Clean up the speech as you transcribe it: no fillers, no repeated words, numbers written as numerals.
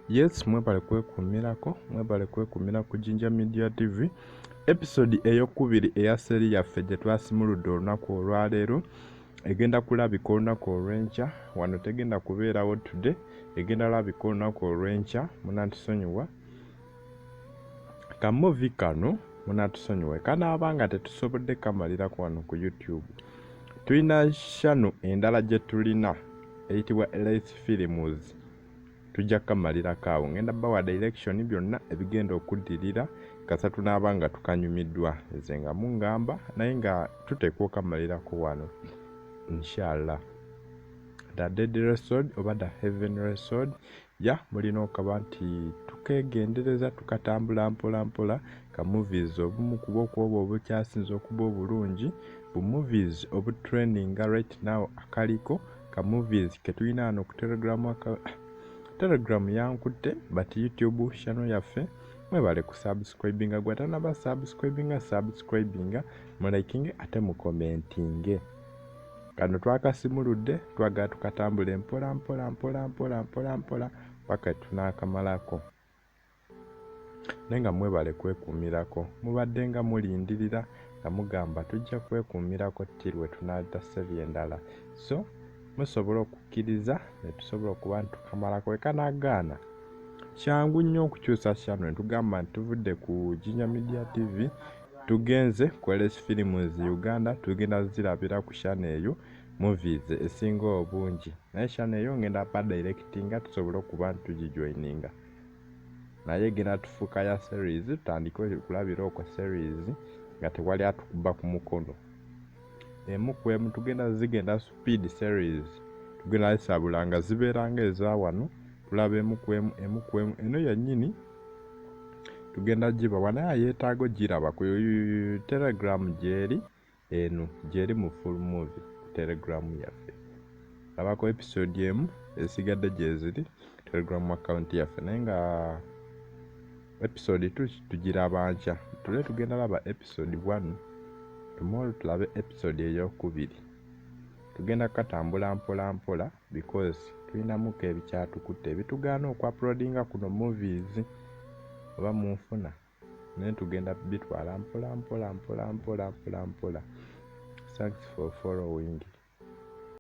Yes, mwebale kwekumira ku Jinja Media TV episode eyokubiri eya seri yaffe gye twasimuludde olunaku olwaleero egenda kulabika olunaku olw'enkya. Wano tegenda kubeerawo today, egenda labika olunaku olw'enkya. Munatusonyiwa kamuvi kano, munatusonyiwe kanaaba nga tetusobodde kamalirako wano ku YouTube. Tulina channel endala gye tulina eyitibwa Elite Films, tujja kamalirako awo. Ngenda bawa direction byonna ebigenda okuddirira kasa tunaaba nga tukanyumiddwa nze nga mungamba naye nga tuteekwa okamalirako wano inshallah. The deadly sword oba the heavenly sword ya mulina okaba nti tukegendereza tukatambula mpola mpola ka movies obumu kuba okuba obukyasinza okuba obulungi bu movies obu trending right now akaliko ka movies ketulina wano ku Telegram yankutte but YouTube channel yaffe mwebale ku subscribinga gwatana ba subscribinga mu-liking ate mu commenting. Kano twakasimuludde twagala tukatambule mpola paka tunakamalako. Nenga mwebale kwekumirako, mubadde nga mulindirira nga mugamba tujja kwekumirako tirwe tunadda sebi endala. So musobola okukkiriza ne tusobola okuba ntukamalako ekanagaana. Kyangu nnyo okukyusa channel tugamba nti tuvudde ku Jinja Media TV tugenze ku Elite Films Uganda, tugenda zirabira ku channel eyo movies esinga obungi. Naye channel eyo ngenda pa directinga tusobola okuba ntugijoininga. Naye genda tufuuka ya series, tutandike okulabira okwo series nga tewali atukuba ku mukono. Emu tugenda speed series, tugenda zisabula nga zibeera nga eza wano. Tulaba emu eno yennyini tugenda giba wana yeetaago giraba ku Telegram gyeri eno gyeri mu full movie ku Telegram yaffe. Labako episode emu esigadde gyeziri Telegram account yaffe naye nga episode 2 tugiraba nkya. Tugenda laba episode 1, tomorrow tulabe episode eyokubiri. Tugenda katambula mpola because tulinamuko ebikyatukutte ebitugaana okuploadinga kuno movies oba munfuna naye tugenda bitwala mpola. Thanks for following.